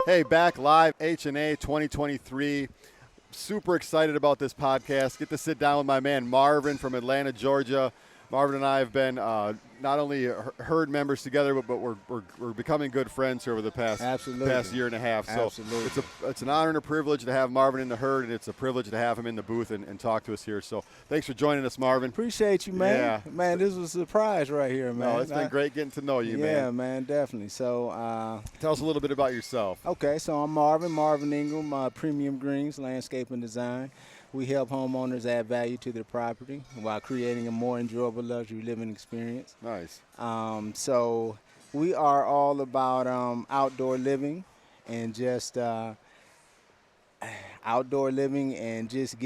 Hey, back live, H&A 2023. Super excited about this podcast. Get to sit down with my man Marvin from Atlanta, Georgia. Marvin and I have been not only herd members together, but we're becoming good friends here over the past year and a half. So it's an honor and a privilege to have Marvin in the herd, and it's a privilege to have him in the booth and talk to us here. So thanks for joining us, Marvin. Appreciate you, man. Yeah. Man, this was a surprise right here, man. No, it's been great getting to know you, man. Yeah, man, definitely. So tell us a little bit about yourself. Okay, so I'm Marvin Ingraham, Premium Greens, Landscaping Design. We help homeowners add value to their property while creating a more enjoyable luxury living experience. Nice. So we are all about outdoor living and just outdoor living and just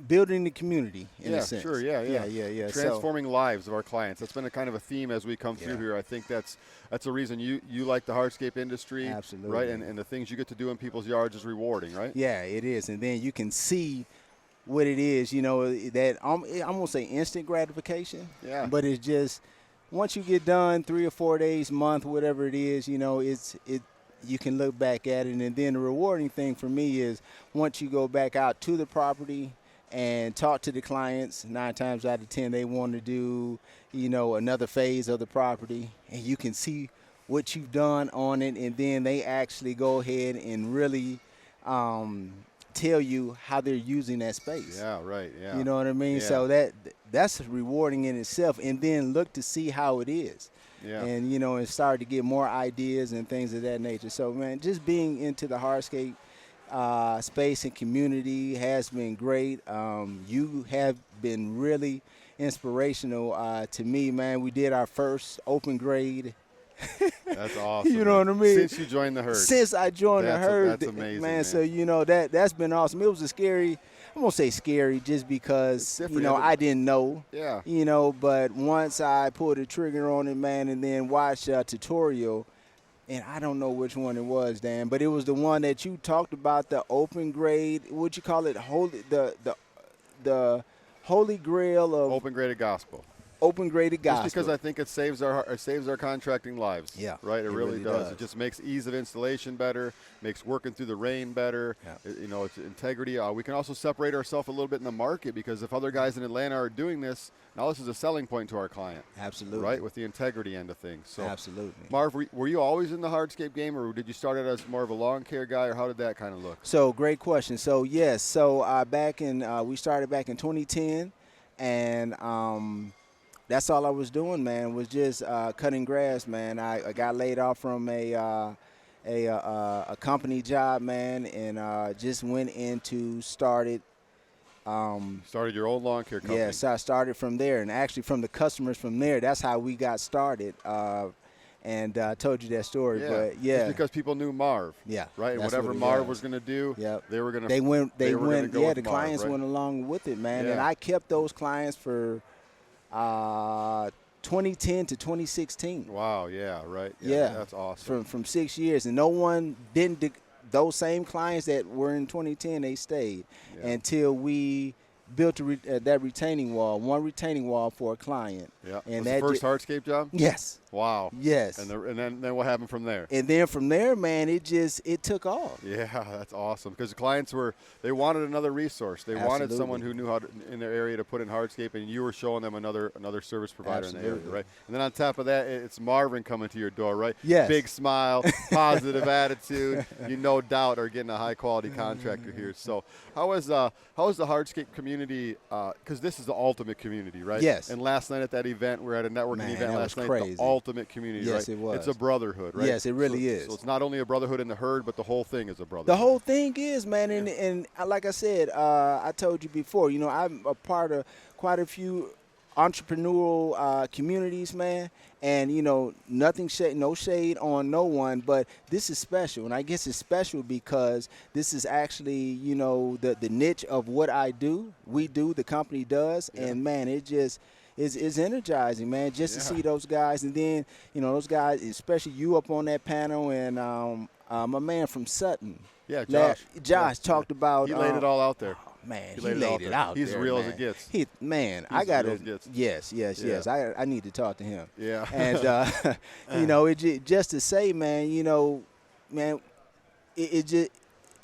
building the community in a sense. Sure, yeah. Transforming lives of our clients. That's been a kind of a theme as we come through here. I think that's a reason you like the hardscape industry. Absolutely. Right, and the things you get to do in people's yards is rewarding, right? Yeah, it is. And then you can see what it is, you know, that I'm going to say instant gratification. Yeah. But it's just once you get done 3 or 4 days, month, whatever it is, you know, you can look back at it. And then the rewarding thing for me is once you go back out to the property and talk to the clients, 9 times out of 10 they want to do, you know, another phase of the property, and you can see what you've done on it, and then they actually go ahead and really tell you how they're using that space. Yeah, right, yeah. You know what I mean? Yeah. So that's rewarding in itself, and then look to see how it is. Yeah. And, you know, and start to get more ideas and things of that nature. So, man, just being into the hardscape space and community has been great. You have been really inspirational to me, man. We did our first open grade. That's awesome. You know what I mean? Since you joined the herd. Since I joined the herd. That's amazing, man. So, you know, that's been awesome. It was I'm going to say scary just because, you know, I didn't know. Yeah. You know, but once I pulled the trigger on it, man, and then watched a tutorial, and I don't know which one it was, Dan, but it was the one that you talked about, the open grade. What'd you call it? The holy grail of open graded gospel. Open graded gospel. Just because I think it saves our contracting lives. Yeah, right. It really does. It just makes ease of installation better, makes working through the rain better. Yeah. You know, it's integrity. We can also separate ourselves a little bit in the market because if other guys in Atlanta are doing this, now this is a selling point to our client. Absolutely. Right, with the integrity end of things. So, absolutely. Marv, were you always in the hardscape game, or did you start out as more of a lawn care guy, or how did that kind of look? So, great question. So, yes. So, we started back in 2010, and that's all I was doing, man, was just cutting grass, man. I got laid off from a company job, man, and just went into started your own lawn care company. Yeah, so I started from there, and actually from the customers from there, that's how we got started. And I told you that story, but yeah, it's because people knew Marv. Yeah, right. And whatever Marv was going to do, they were going to. They went. Yeah, the Marv, clients right? went along with it, man, Yeah. and I kept those clients for 2010 to 2016. Wow. Yeah. Right. Yeah. That's awesome. From 6 years, and no one didn't. Those same clients that were in 2010, they stayed until we built that retaining wall, one retaining wall for a client. Yeah. And was that the first hardscape job? Yes. Wow. Yes. And then what happened from there? And then from there, man, it took off. Yeah, that's awesome because the clients they wanted another resource. They wanted someone who knew how to, in their area to put in hardscape, and you were showing them another service provider in the area, right? And then on top of that, it's Marvin coming to your door, right? Yes. Big smile, positive attitude. You no doubt are getting a high quality contractor here. So how is the hardscape community? Because this is the ultimate community, right? Yes. And last night at that event, we're at a networking event last night. Crazy. The ultimate community, yes, right? It was. It's a brotherhood, right? Yes, it really is. So it's not only a brotherhood in the herd, but the whole thing is a brotherhood. The whole thing is, man, and like I said, I told you before, you know, I'm a part of quite a few entrepreneurial communities, man, and, you know, no shade on no one, but this is special, and I guess it's special because this is actually, you know, the niche of what the company does, and, man, it just is energizing, man, just to see those guys. And then, you know, those guys, especially you up on that panel, and my man from Sutton. Yeah, Josh. Josh talked about. He laid it all out there. Man, he laid it out. He's there, real man. as it gets. I got to. Yes. I need to talk to him. Yeah. And you know, just to say, man, you know, man, it just.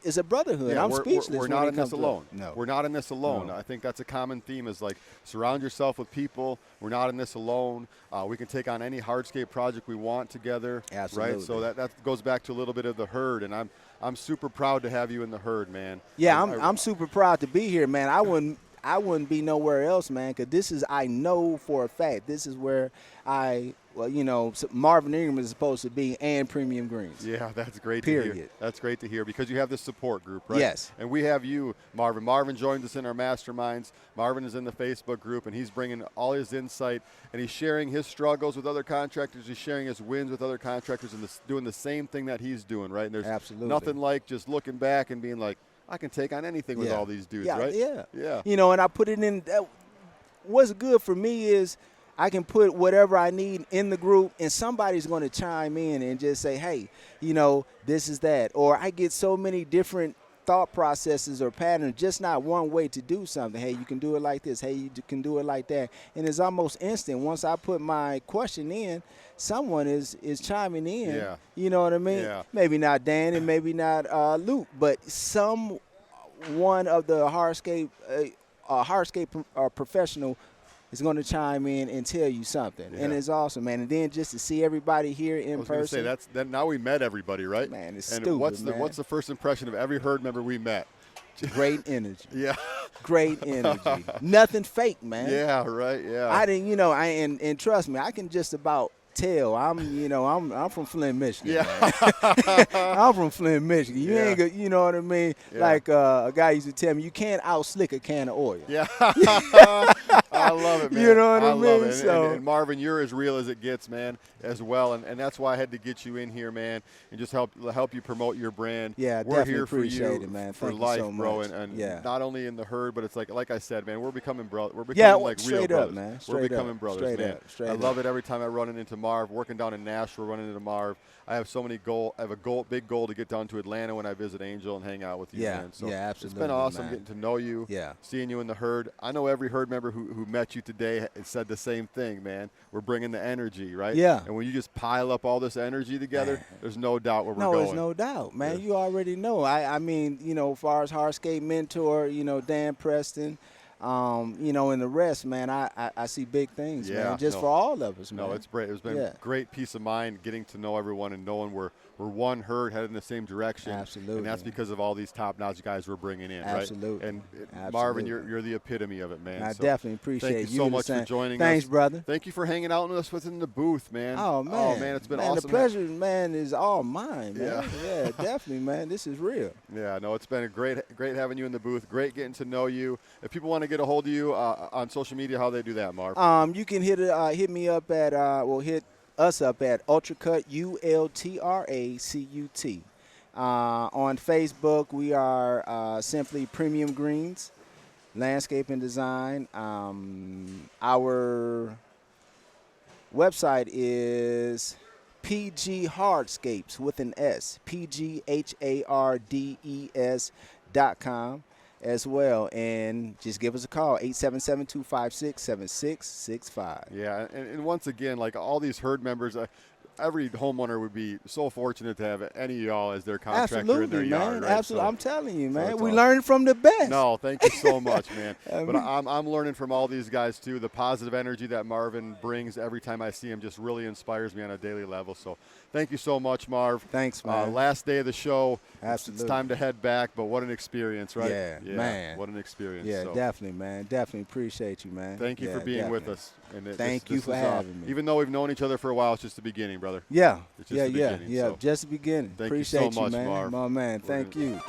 It's a brotherhood. Yeah, I'm speechless. We're not in this alone. No. We're not in this alone. No. I think that's a common theme is like surround yourself with people. We're not in this alone. We can take on any hardscape project we want together. Absolutely. Right? So that goes back to a little bit of the herd, and I'm super proud to have you in the herd, man. Yeah, I'm super proud to be here, man. I wouldn't be nowhere else, man, because I know for a fact this is where Marvin Ingraham is supposed to be and Premium Greens. Yeah, that's great Period. to hear. That's great to hear because you have this support group, right? Yes. And we have you, Marvin. Marvin joins us in our masterminds. Marvin is in the Facebook group, and he's bringing all his insight, and he's sharing his struggles with other contractors. He's sharing his wins with other contractors and doing the same thing that he's doing, right? And there's Absolutely. nothing like just looking back and being like, I can take on anything with all these dudes, right? Yeah. You know, and I put it in. What's good for me is I can put whatever I need in the group, and somebody's going to chime in and just say, hey, you know, this is that. Or I get so many different thought processes or patterns, just not one way to do something. Hey, you can do it like this. Hey, you can do it like that. And it's almost instant. Once I put my question in, someone is chiming in. Yeah. You know what I mean? Yeah. Maybe not Dan and maybe not Luke, but some one of the hardscape professional is going to chime in and tell you something, and it's awesome, man. And then just to see everybody here in person. I was say now we met everybody, right? Man, it's and stupid, what's the first impression of every herd member we met? Great energy. Yeah. Great energy. Nothing fake, man. Yeah, right. Yeah. I didn't, you know, and trust me, I can just about tell. I'm from Flint, Michigan. Yeah. I'm from Flint, Michigan. You ain't good, you know what I mean? Yeah. Like a guy used to tell me, you can't out-slick a can of oil. Yeah. I love it, man. You know what I mean? Love it. So, and Marvin, you're as real as it gets, man, as well. And that's why I had to get you in here, man, and just help you promote your brand. Yeah, we're definitely here appreciate for you it, man. for Thank life, you so bro. much. And not only in the herd, but it's like I said, man, we're becoming brothers. We're becoming like straight real up, brothers. man. We're becoming brothers, man. Straight I love it every time I run into Marv. Working down in Nashville, running into Marv. I have so many I have a big goal to get down to Atlanta when I visit Angel and hang out with you, man. So absolutely. It's been awesome man. getting to know you, seeing you in the herd. I know every herd member who met you today said the same thing, man. We're bringing the energy, right? Yeah. And when you just pile up all this energy together, there's no doubt where we're going. No, there's no doubt, man. You already know. I mean, you know, as far as Hardscape Mentor, you know, Dan Preston, you know, and the rest, man, I see big things, man, just for all of us, man. No, it's great. It's been great peace of mind getting to know everyone and knowing we're one herd headed in the same direction. Absolutely. And that's because of all these top-notch guys we're bringing in, Absolutely. right? And Marvin, you're the epitome of it, man. I definitely appreciate you. Thank you so much for joining us. Thanks, brother. Thank you for hanging out with us within the booth, man. Oh, man. It's been awesome. The pleasure, man, is all mine, man. Yeah, definitely, man. This is real. Yeah, no, it's been a great having you in the booth. Great getting to know you. If people want to get a hold of you on social media, how do they do that, Marv? You can hit me up at hit us up at Ultracut, ULTRACUT. On Facebook, we are simply Premium Greens, Landscape and Design. Our website is PG Hardscapes with an S, PGHARDES.com as well. And just give us a call, 877-256-7665. Yeah, and once again, like all these herd members, every homeowner would be so fortunate to have any of y'all as their contractor in their yard. Right? Absolutely, So, I'm telling you, man. We awesome. learned from the best. No, thank you so much, man. But I'm learning from all these guys too. The positive energy that Marvin brings every time I see him just really inspires me on a daily level. So thank you so much, Marv. Thanks, man. Last day of the show. Absolutely. It's time to head back, but what an experience, right? Yeah, man. What an experience. Yeah, so. Definitely, man. Definitely appreciate you, man. Thank you for being with us. And Thank you for having me. Even though we've known each other for a while, it's just the beginning, brother. Yeah. It's just the beginning, so. Just the beginning. Thank Appreciate you so much, man. Marv. My man. Thank you.